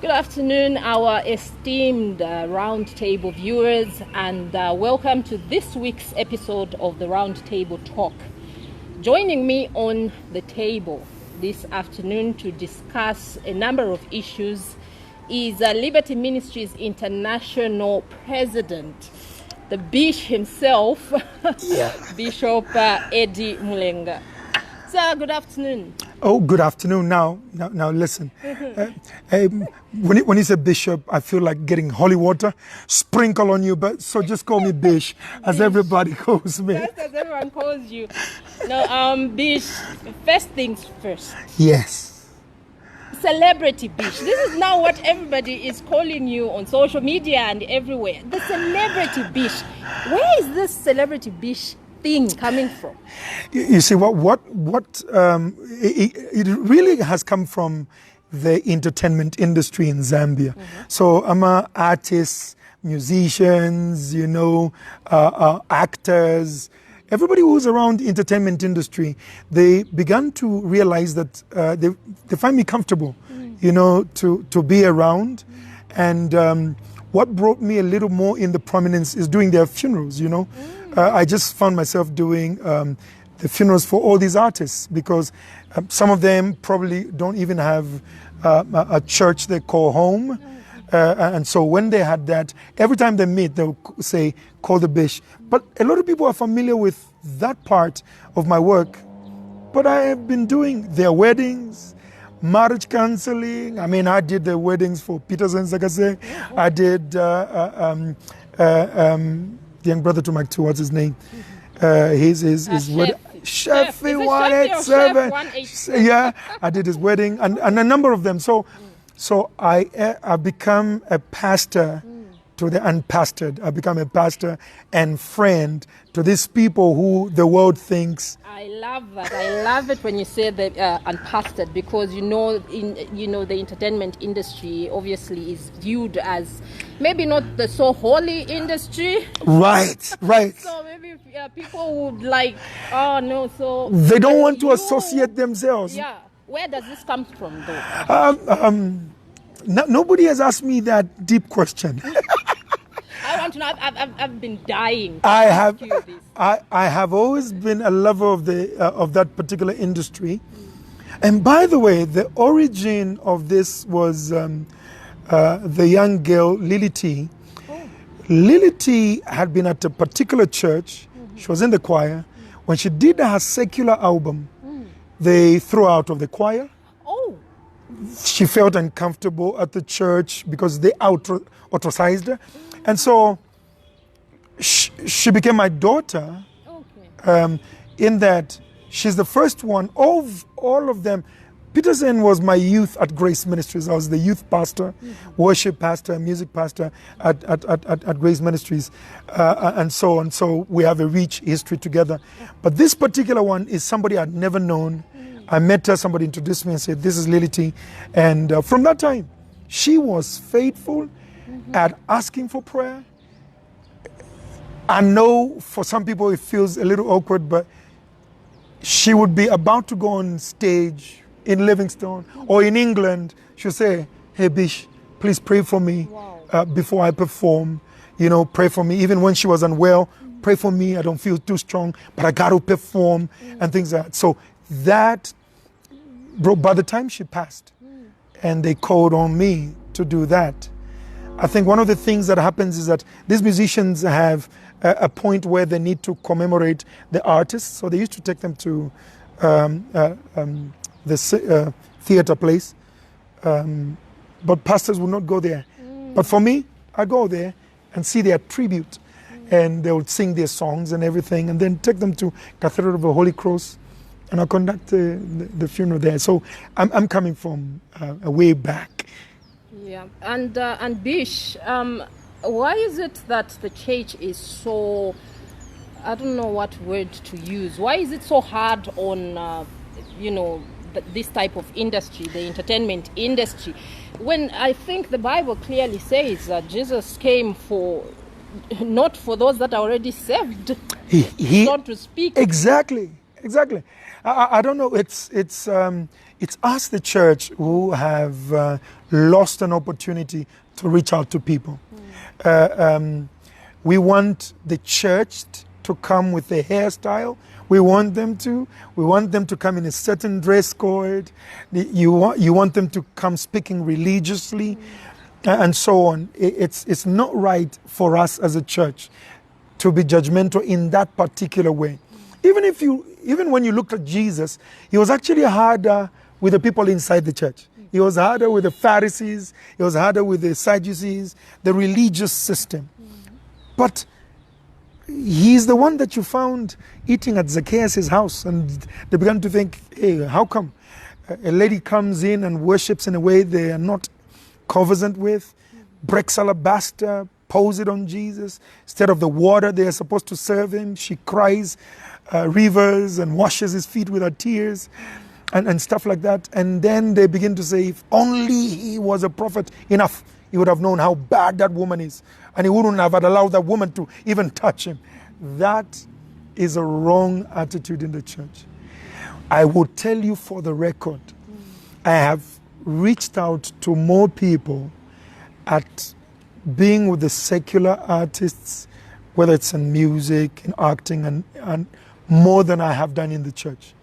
Good afternoon, our esteemed Roundtable viewers, and welcome to this week's episode of the Roundtable Talk. Joining me on the table this afternoon to discuss a number of issues is Liberty Ministries International President, the Bish himself, Bishop Eddie Mulenga. Sir, good afternoon. Oh, good afternoon. Now listen. When you say bishop, I feel like getting holy water sprinkle on you, but so just call me Bish, as everybody calls me. Just as everyone calls you. No, Bish, first things first. Yes. Celebrity Bish. This is now what everybody is calling you on social media and everywhere. The celebrity Bish. Where is this celebrity Bish thing coming from? You see, it really has come from the entertainment industry in Zambia. So I'm artists, musicians, actors, everybody who's around the entertainment industry, they began to realize that they find me comfortable, to be around. And what brought me a little more in the prominence is doing their funerals, I just found myself doing the funerals for all these artists because some of them probably don't even have a church they call home. And so when they had that, every time they meet, they'll say, call the Bish. But a lot of people are familiar with that part of my work. But I have been doing their weddings, marriage counseling. I mean, I did the weddings for Peterson Zakase. I did the young brother to Mike 2, what's his name? Chef 187. Yeah, I did his wedding and a number of them. So I've become a pastor to the unpastored. I've become a pastor and friend to these people who the world thinks. I love that. I love it when you say the unpastored, because the entertainment industry obviously is viewed as maybe not the so holy industry. Right. So maybe people would like, so they don't want to associate themselves. Yeah. Where does this come from, though? Nobody has asked me that deep question. I want to know. I've been dying. I have always been a lover of that particular industry. And by the way, the origin of this was the young girl Lily T. Lily T had been at a particular church. She was in the choir. When she did her secular album, they threw her out of the choir. She felt uncomfortable at the church because they ostracized her. And so she became my daughter, in that she's the first one of all of them. Peterson was my youth at Grace Ministries. I was the youth pastor, worship pastor, music pastor at Grace Ministries, and so on. So we have a rich history together. But this particular one is somebody I'd never known. I met her, somebody introduced me and said, this is Lily T. And from that time, she was faithful at asking for prayer. I know for some people it feels a little awkward, but she would be about to go on stage in Livingstone or in England. She'll say, hey Bish, please pray for me before I perform. Pray for me. Even when she was unwell, pray for me. I don't feel too strong, but I got to perform and things like that. So that, by the time she passed and they called on me to do that, I think one of the things that happens is that these musicians have a point where they need to commemorate the artists. So they used to take them to the theater place. But pastors will not go there. But for me, I go there and see their tribute. And they would sing their songs and everything, and then take them to Cathedral of the Holy Cross, and I conduct the funeral there. So I'm coming from a way back. Yeah, and Bish, why is it that the church is so, I don't know what word to use, why is it so hard on, this type of industry, the entertainment industry, when I think the Bible clearly says that Jesus came not for those that are already saved, so to speak. Exactly. I don't know. It's us, the church, who have lost an opportunity to reach out to people. We want the church to come with a hairstyle. We want them to come in a certain dress code. You want them to come speaking religiously, and so on. It's not right for us as a church to be judgmental in that particular way. Even when you looked at Jesus, he was actually harder with the people inside the church. He was harder with the Pharisees. He was harder with the Sadducees, the religious system. But he's the one that you found eating at Zacchaeus' house, and they began to think, hey, how come a lady comes in and worships in a way they are not conversant with, breaks alabaster, pours it on Jesus. Instead of the water they are supposed to serve him, she cries rivers and washes his feet with her tears and stuff like that. And then they begin to say, if only he was a prophet enough, he would have known how bad that woman is, and he wouldn't have allowed that woman to even touch him. That is a wrong attitude in the church. I will tell you for the record, I have reached out to more people at being with the secular artists, whether it's in music, in acting, and more than I have done in the church.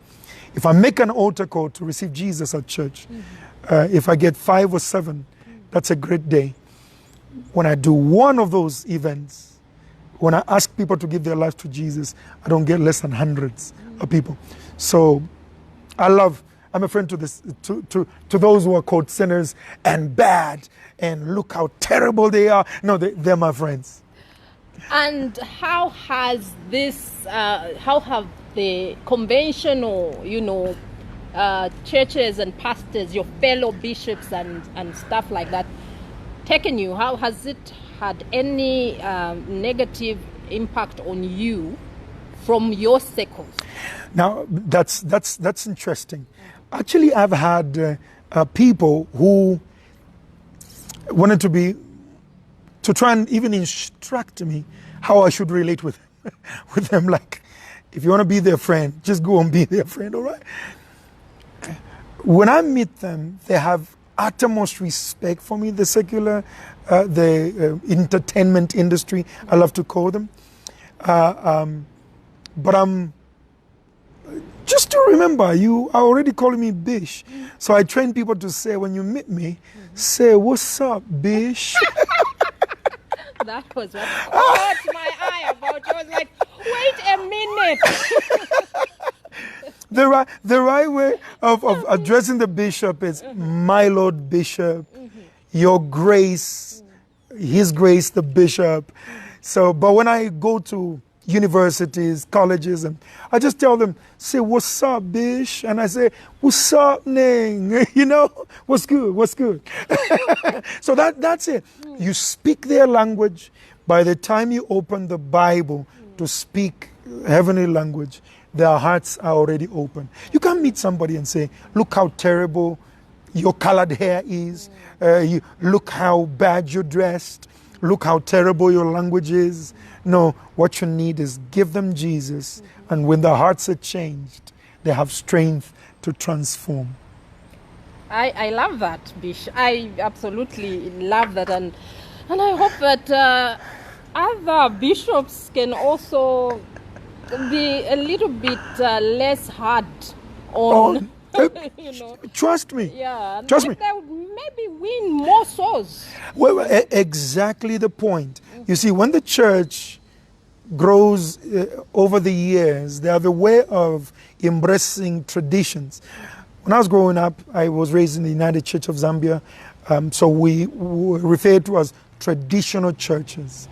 If I make an altar call to receive Jesus at church, if I get 5 or 7, that's a great day. When I do one of those events, when I ask people to give their lives to Jesus, I don't get less than hundreds of people. So I'm a friend to this, to those who are called sinners and bad, and look how terrible they are. No, they're my friends. And how has how have the conventional, churches and pastors, your fellow bishops and stuff like that, taken you? How has it had any negative impact on you from your circles? Now, that's interesting. Actually, I've had people who wanted to try and even instruct me how I should relate with them. Like, if you want to be their friend, just go and be their friend, all right? When I meet them, they have uttermost respect for me, the secular, the entertainment industry, I love to call them. But I'm just to remember, you are already calling me Bish. So I train people to say, when you meet me, say, what's up, Bish? That was what caught my eye about you. I was like, wait a minute. The right way of addressing the bishop is, my Lord Bishop, Your Grace, His Grace the Bishop. So, but when I go to universities, colleges, and I just tell them, say, what's up, Bish? And I say, what's up, Ning? What's good? So that's it. You speak their language. By the time you open the Bible to speak heavenly language, their hearts are already open. You can't meet somebody and say, look how terrible your colored hair is. Look how bad you're dressed. Look how terrible your language is. No, what you need is give them Jesus, and when their hearts are changed, they have strength to transform. I love that, Bish. I absolutely love that, and I hope that other bishops can also be a little bit less hard on. Trust me. Yeah, trust me. They would maybe win more souls. Well, exactly the point. You see, when the church grows over the years, they have a way of embracing traditions. When I was growing up, I was raised in the United Church of Zambia, so we were referred to as traditional churches.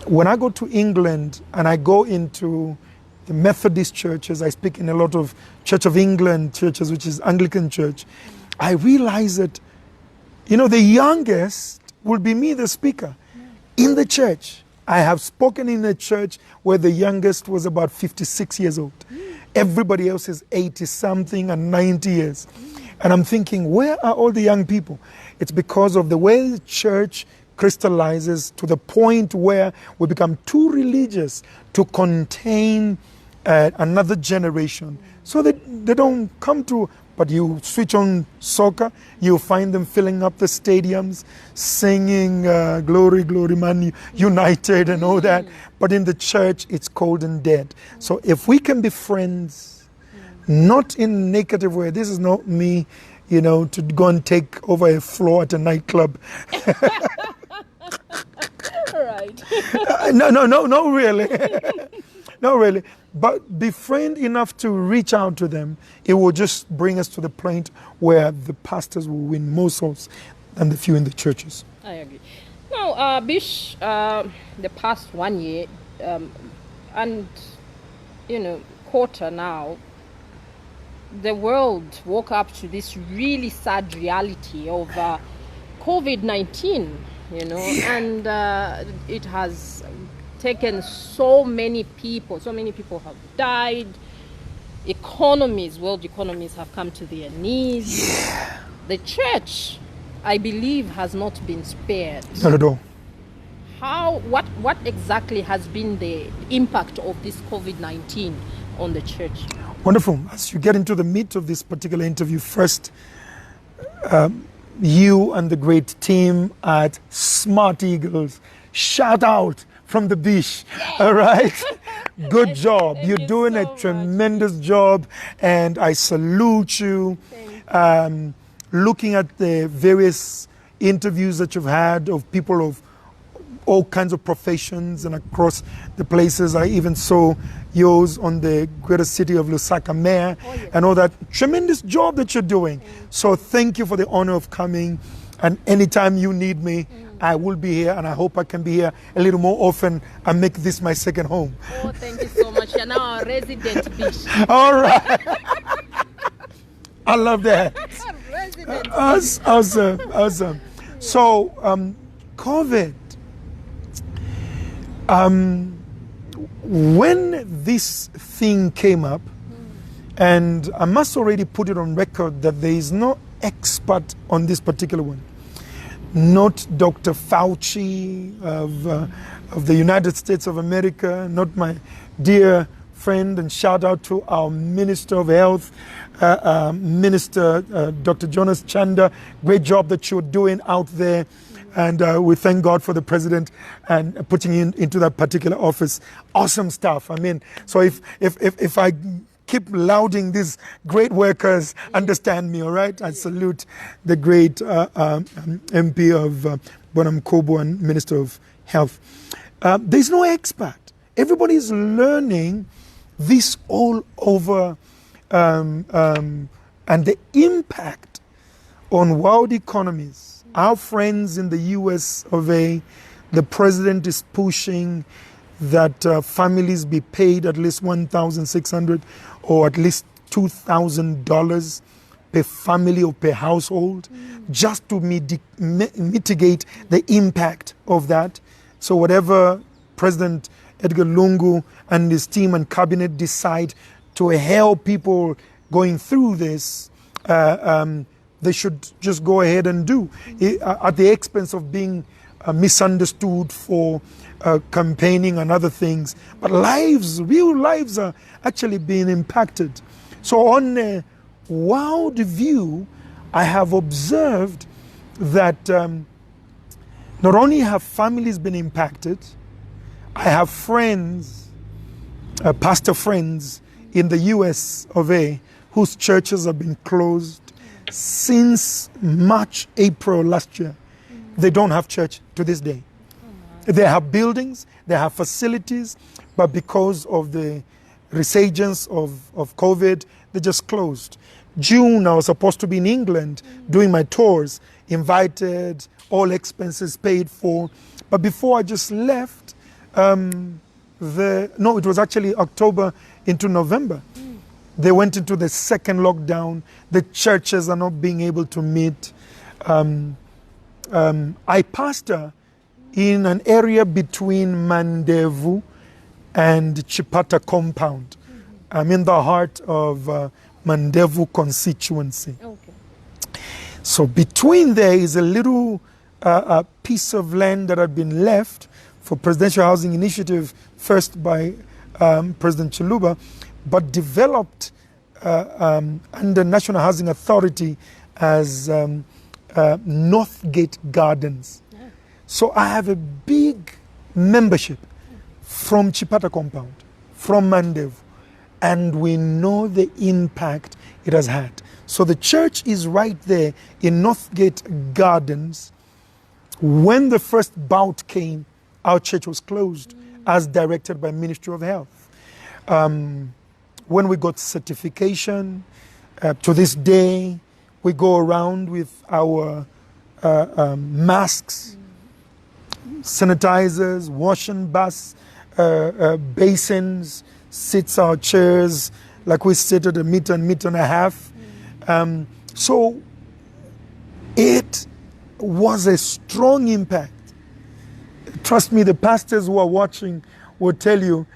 When I go to England and I go into the Methodist churches, I speak in a lot of Church of England churches, which is Anglican Church, I realize that, the youngest will be me, the speaker, in the church. I have spoken in a church where the youngest was about 56 years old. Everybody else is 80-something and 90 years. And I'm thinking, where are all the young people? It's because of the way the church crystallizes to the point where we become too religious to contain another generation So they don't come to, but you switch on soccer, you find them filling up the stadiums, singing Glory, Glory, Man United and all that. But in the church, it's cold and dead. So if we can be friends, not in a negative way, this is not me, to go and take over a floor at a nightclub. Right. No, really. Not really. But be friend enough to reach out to them. It will just bring us to the point where the pastors will win more souls than the few in the churches. I agree. Now, Bish, the past 1 year and, quarter now, the world woke up to this really sad reality of COVID-19, and it has taken so many people have died. World economies have come to their knees. Yeah. The church, I believe, has not been spared. Not at all. What exactly has been the impact of this COVID-19 on the church? Wonderful. As you get into the meat of this particular interview, first, you and the great team at Smart Eagles, shout out from the beach. All right. Good job. You're doing a tremendous job, and I salute you. Looking at the various interviews that you've had of people of all kinds of professions and across the places. I even saw yours on the greater city of Lusaka mayor and all that. Tremendous job that you're doing. So thank you for the honor of coming. And anytime you need me, I will be here, and I hope I can be here a little more often and make this my second home. Oh, thank you so much. You're now a resident Bish. All right. I love that. Resident. Awesome. So, COVID. When this thing came up, and I must already put it on record that there is no expert on this particular one. Not Dr. Fauci of the United States of America, not my dear friend, and shout out to our Minister of Health, Minister Dr. Jonas Chanda. Great job that you're doing out there. And we thank God for the president and putting you into that particular office. Awesome stuff. I mean, so if I keep lauding these great workers, understand me, all right? I salute the great MP of Bonham Kobo and Minister of Health. There's no expert. Everybody's learning this all over, and the impact on world economies. Our friends in the US of A, the president is pushing that families be paid at least $1,600 or at least $2,000 per family or per household, just to mitigate the impact of that. So whatever President Edgar Lungu and his team and cabinet decide to help people going through this, they should just go ahead and do, at the expense of being misunderstood for campaigning and other things. But real lives are actually being impacted. So on a world view, I have observed that not only have families been impacted, I have friends, pastor friends in the US of A, whose churches have been closed since March, April last year. They don't have church to this day. They have buildings, they have facilities, but because of the resurgence of COVID, they just closed. June, I was supposed to be in England doing my tours, invited, all expenses paid for. But before I just left, it was actually October into November. They went into the second lockdown. The churches are not being able to meet. I pastor in an area between Mandevu and Chipata compound. I'm in the heart of Mandevu constituency. Okay. So between there is a little piece of land that had been left for Presidential Housing Initiative, first by President Chiluba, but developed under National Housing Authority as Northgate Gardens. Yeah. So I have a big membership from Chipata Compound, from Mandev, and we know the impact it has had. So the church is right there in Northgate Gardens. When the first bout came, our church was closed as directed by Ministry of Health. When we got certification, to this day, we go around with our masks, sanitizers, washing bus, basins, sits our chairs, like we sit at a meter and a half. So it was a strong impact. Trust me, the pastors who are watching will tell you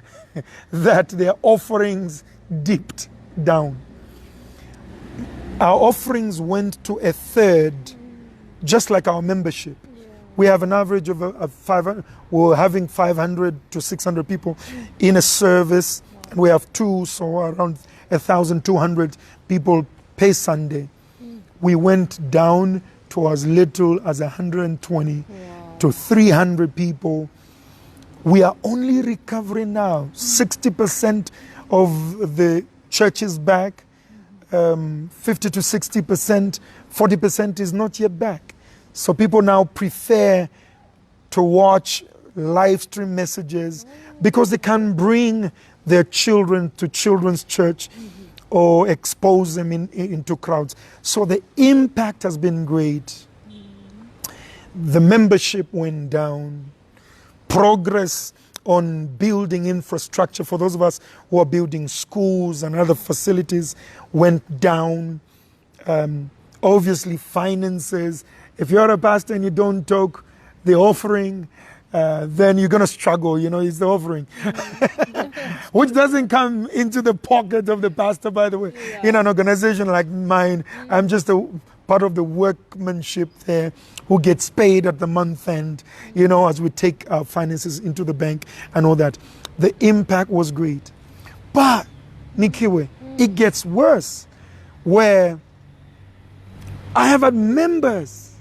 that their offerings dipped down. Our offerings went to a third, just like our membership. We have an average of 500, we're having 500 to 600 people in a service. And we have two, so around 1,200 people per Sunday. We went down to as little as 120 to 300 people. We are only recovering now. 60% of the church is back, 50 to 60%, 40% is not yet back. So people now prefer to watch live stream messages because they can bring their children to children's church or expose them into crowds. So the impact has been great. The membership went down. Progress on building infrastructure for those of us who are building schools and other facilities went down. Obviously, finances. If you're a pastor and you don't talk the offering, then you're going to struggle, it's the offering. Which doesn't come into the pocket of the pastor, by the way. Yeah. In an organization like mine, I'm just a part of the workmanship there who gets paid at the month end, as we take our finances into the bank and all that. The impact was great. But, Nakiwe, it gets worse, where I have had members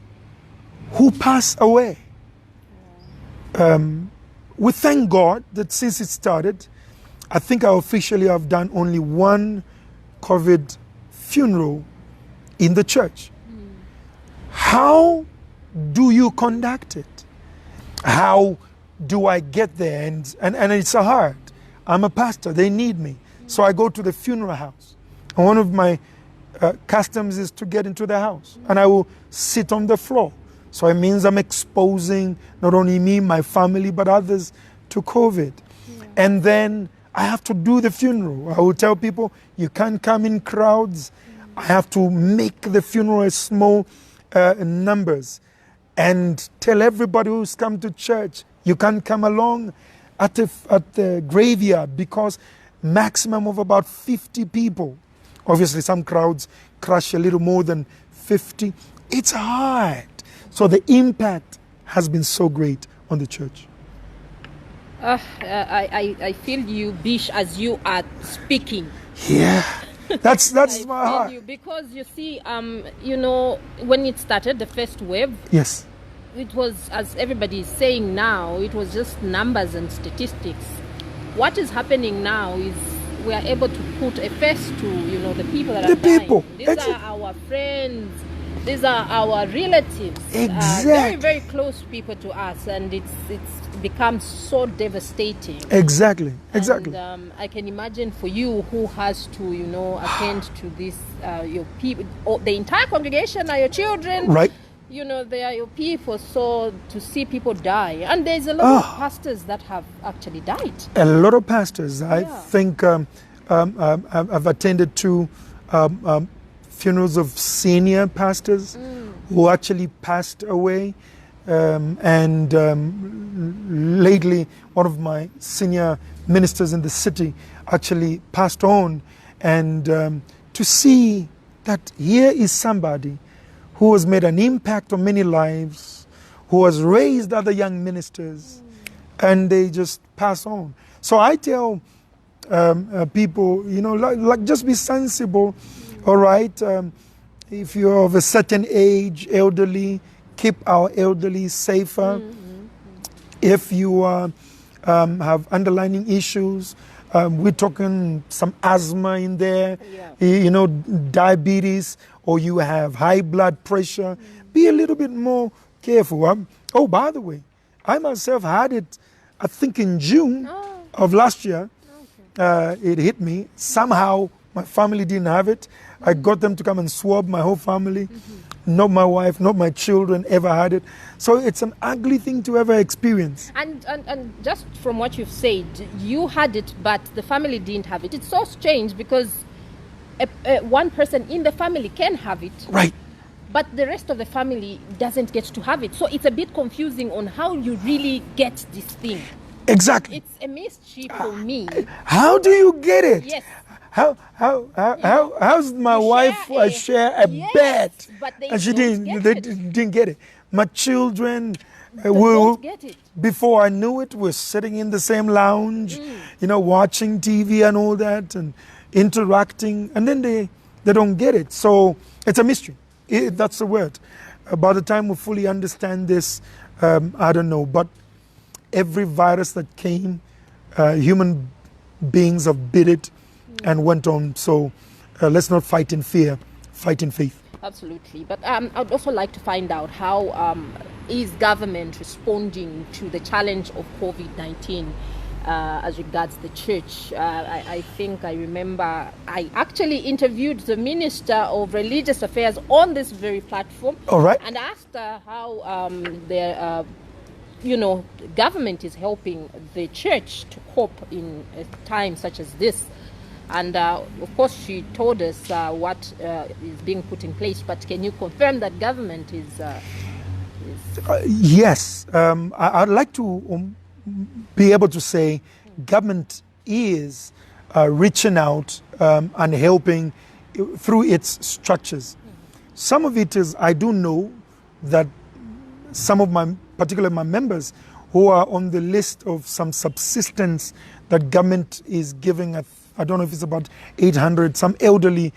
who pass away. We thank God that since it started, I think I officially have done only one COVID funeral in the church. How do you conduct it? How do I get there? And it's hard. I'm a pastor. They need me. So I go to the funeral house. And one of my customs is to get into the house. And I will sit on the floor. So it means I'm exposing not only me, my family, but others to COVID. And then I have to do the funeral. I will tell people, you can't come in crowds. I have to make the funeral a small numbers and tell everybody who's come to church, you can't come along at the graveyard because maximum of about 50 people. Obviously, some crowds crush a little more than 50. It's hard. So the impact has been so great on the church. I feel you, Bish, as you are speaking. Yeah, that's my heart. You, because you see, when it started, the first wave, yes, it was, as everybody is saying now, it was just numbers and statistics. What is happening now is we are able to put a face to, the people that are dying. These are our friends. These are our relatives. Exactly. Very, very close people to us, and it's become so devastating. Exactly. And, I can imagine for you who has to, attend to this, your people, the entire congregation are your children. Right. They are your people, so to see people die. And there's a lot of pastors that have actually died. A lot of pastors. I think I've attended to funerals of senior pastors who actually passed away. And lately, one of my senior ministers in the city actually passed on. And to see that here is somebody who has made an impact on many lives, who has raised other young ministers, and they just pass on. So I tell people, like just be sensible, all right? If you're of a certain age, elderly, keep our elderly safer. If you have underlying issues, we're talking some asthma in there, diabetes, or you have high blood pressure, be a little bit more careful. Oh, by the way, I myself had it, I think in June of last year. It hit me. Somehow my family didn't have it. I got them to come and swab my whole family. Not my wife, not my children ever had it. So it's an ugly thing to ever experience. And just from what you've said, you had it, but the family didn't have it. It's so strange because one person in the family can have it. Right. But the rest of the family doesn't get to have it. So it's a bit confusing on how you really get this thing. Exactly. It's a mystery for me. How do you get it? Yes. How's my wife share a bed but they and she don't didn't get it? My children don't get it. Before I knew it, we're sitting in the same lounge, watching TV and all that and interacting, and then they don't get it. So it's a mystery. That's the word. By the time we fully understand this, I don't know, but every virus that came, human beings have beat it and went on. So let's not fight in fear, fight in faith. Absolutely. But I'd also like to find out how is government responding to the challenge of COVID-19 as regards the church. I think I remember I actually interviewed the Minister of Religious Affairs on this very platform. All right. And asked her how their government is helping the church to cope in a time such as this. And of course, she told us what is being put in place. But can you confirm that government is? Yes, I'd like to be able to say government is reaching out and helping through its structures. Some of it is, I do know that some of particularly my members who are on the list of some subsistence that government is giving. I don't know if it's about 800, some elderly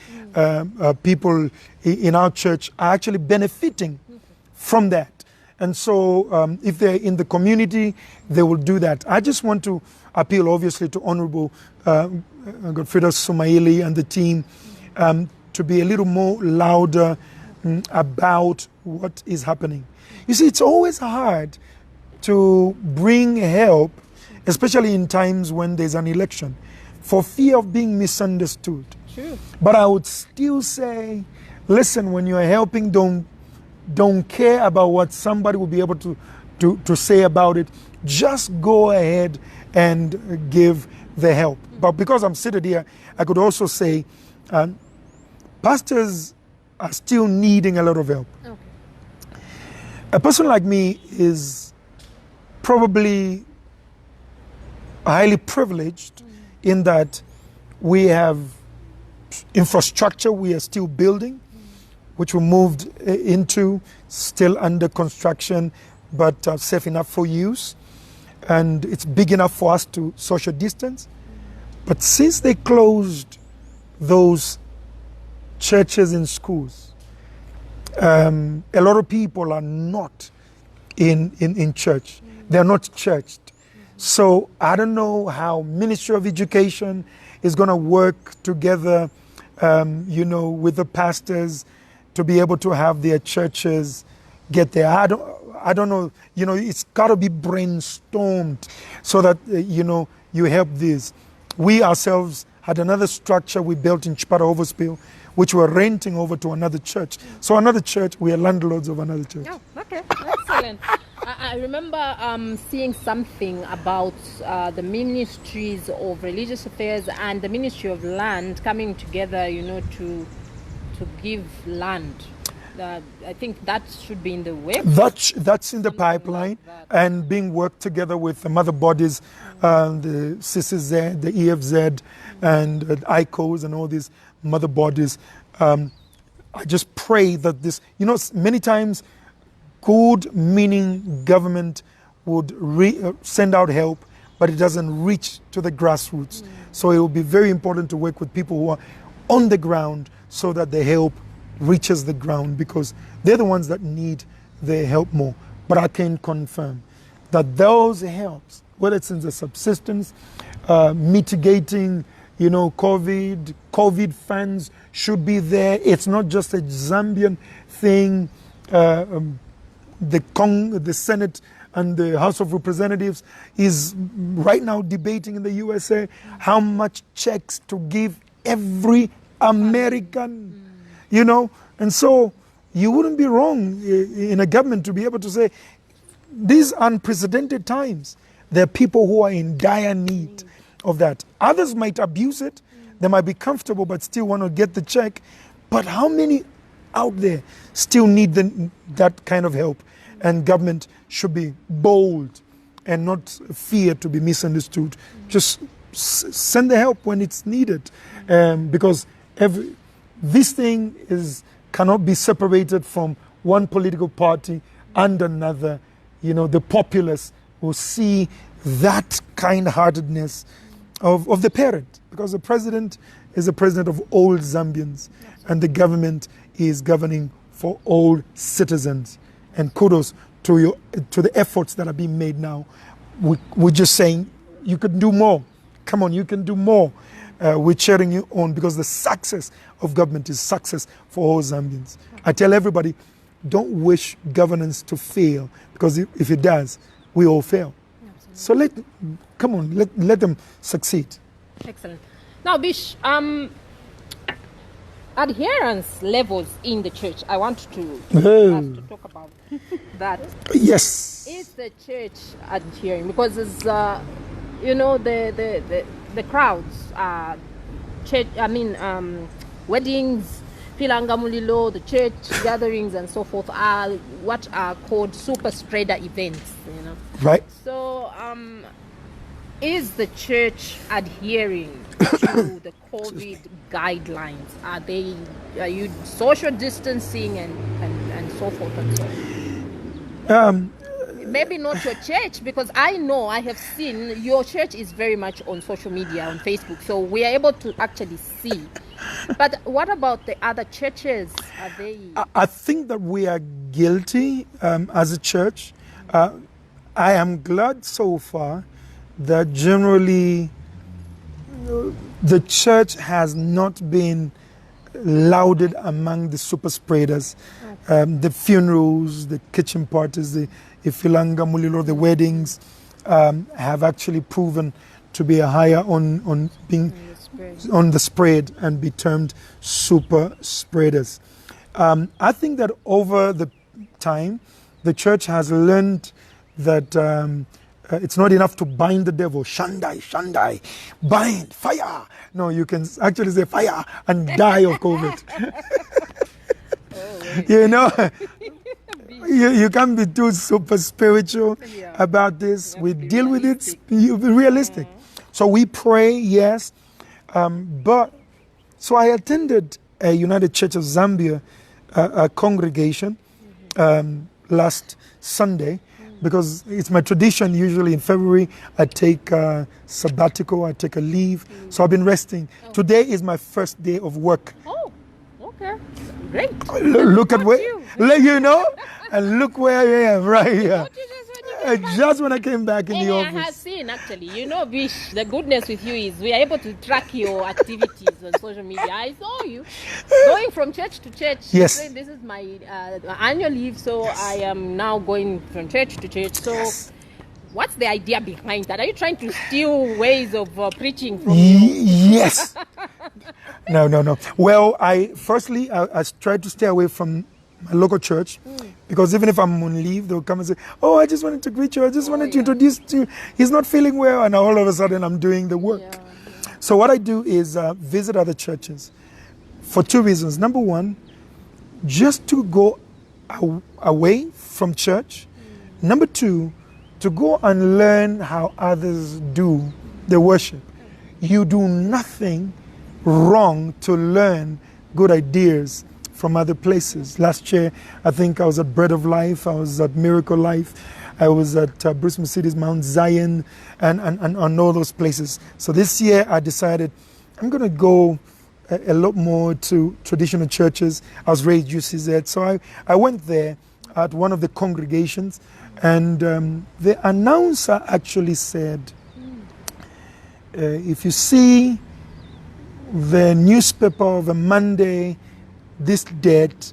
people in our church are actually benefiting from that. And so if they're in the community, they will do that. I just want to appeal, obviously, to Honorable Godfrey Sumaili and the team to be a little more louder about what is happening. You see, it's always hard to bring help, especially in times when there's an election, for fear of being misunderstood. True. But I would still say, listen, when you're helping, don't care about what somebody will be able to say about it. Just go ahead and give the help. But because I'm seated here, I could also say pastors are still needing a lot of help. Okay. A person like me is probably highly privileged in that we have infrastructure we are still building, which we moved into, still under construction, but safe enough for use. And it's big enough for us to social distance. But since they closed those churches and schools, a lot of people are not in church. They're not churched. So I don't know how Ministry of Education is going to work together, with the pastors to be able to have their churches get there. I don't know. It's got to be brainstormed so that you help this. We ourselves had another structure we built in Chipata Overspill, which we're renting over to another church. So another church, we are landlords of another church. Oh, okay, excellent. I remember seeing something about the Ministries of Religious Affairs and the Ministry of Land coming together, to give land. I think that should be in the way. That's in the pipeline and being worked together with the mother bodies, the CCZ, the EFZ, and ICOs and all these mother bodies. I just pray that this, many times good meaning government would send out help, but it doesn't reach to the grassroots. So it will be very important to work with people who are on the ground so that the help reaches the ground, because they're the ones that need the help more. But I can confirm that those helps, whether it's in the subsistence, mitigating, COVID funds should be there. It's not just a Zambian thing. The Senate and the House of Representatives is right now debating in the USA how much checks to give every American, and so you wouldn't be wrong in a government to be able to say, these unprecedented times, there are people who are in dire need of that. Others might abuse it. They might be comfortable but still want to get the check. But how many out there still need that kind of help? And government should be bold and not fear to be misunderstood. Just send the help when it's needed, because this thing cannot be separated from one political party and another. The populace will see that kind-heartedness of the parent, because the president is the president of all Zambians, and the government is governing for all citizens. And kudos to the efforts that are being made now. We're just saying you can do more. Come on, you can do more. We're cheering you on, because the success of government is success for all Zambians. I tell everybody, don't wish governance to fail, because if it does, we all fail. Absolutely. So let them succeed. Excellent. Now, Bish, adherence levels in the church. I want to talk about that. Yes. Is the church adhering? Because it's, the crowds, church. Weddings, Filanga Mulilo, the church gatherings, and so forth are what are called super spreader events. Right. So, is the church adhering to the COVID guidelines? Are you social distancing and so forth and so on? Maybe not your church, because I have seen your church is very much on social media, on Facebook, so we are able to actually see. But what about the other churches? Are they? I think that we are guilty as a church. I am glad so far that generally the church has not been lauded among the super spreaders. The funerals, the kitchen parties, the Ifilanga Mulilo, the weddings have actually proven to be higher on being on the spread and be termed super spreaders. I think that over the time, the church has learned that it's not enough to bind the devil. Shandai, bind, fire. No, you can actually say fire and die of COVID. You can't be too super spiritual about this. We deal with it realistic. So we pray, yes. So I attended a United Church of Zambia a congregation last Sunday, because it's my tradition. Usually in February I take a sabbatical, I take a leave. So I've been resting. Today is my first day of work. Oh, okay. Great. Look at where, and look where I am right here. Just when I came back in the office. I have seen actually, Bish, the goodness with you is we are able to track your activities on social media. I saw you going from church to church. Yes. Saying, this is my annual leave, so yes. I am now going from church to church. So yes. What's the idea behind that? Are you trying to steal ways of preaching from Yes. No. Well, I tried to stay away from my local church, because even if I'm on leave, they'll come and say, oh, I just wanted to greet you, I just wanted to introduce you. He's not feeling well, and all of a sudden I'm doing the work. Yeah. So what I do is visit other churches for two reasons. Number one, just to go away from church. Number two, to go and learn how others do the worship. You do nothing wrong to learn good ideas from other places. Last year, I think I was at Bread of Life, I was at Miracle Life, I was at Bruce Mercedes, Mount Zion, and all those places. So this year I decided I'm going to go a lot more to traditional churches. I was raised UCZ, so I went there at one of the congregations, and the announcer actually said, if you see the newspaper of a Monday, this date,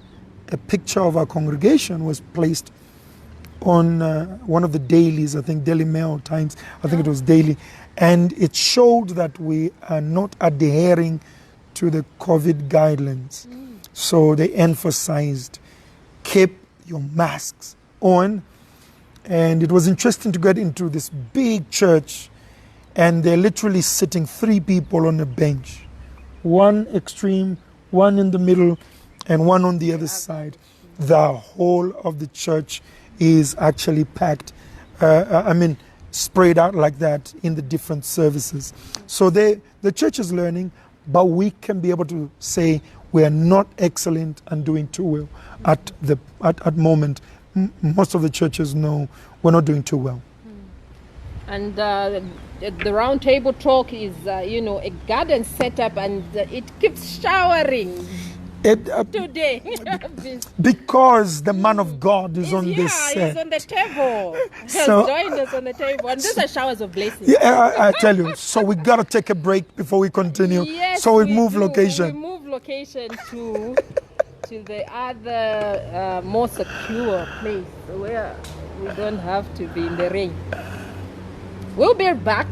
a picture of our congregation was placed on one of the dailies, I think Daily Mail Times, I think it was Daily, and it showed that we are not adhering to the COVID guidelines. So they emphasized, keep your masks on. And it was interesting to get into this big church, and they're literally sitting 3 people on a bench, one extreme, one in the middle, and one on the other side. The whole of the church is actually packed, sprayed out like that in the different services. So the church is learning, but we can be able to say we are not excellent and doing too well at moment. Most of the churches know we're not doing too well. And the round table talk is, a garden setup, and it keeps showering today. Because the man of God is on this set. He's on the table. He has joined us on the table. And these are showers of blessings. Yeah, I tell you. So we got to take a break before we continue. Yes, so we move location. We move location to the other more secure place where we don't have to be in the rain. We'll be back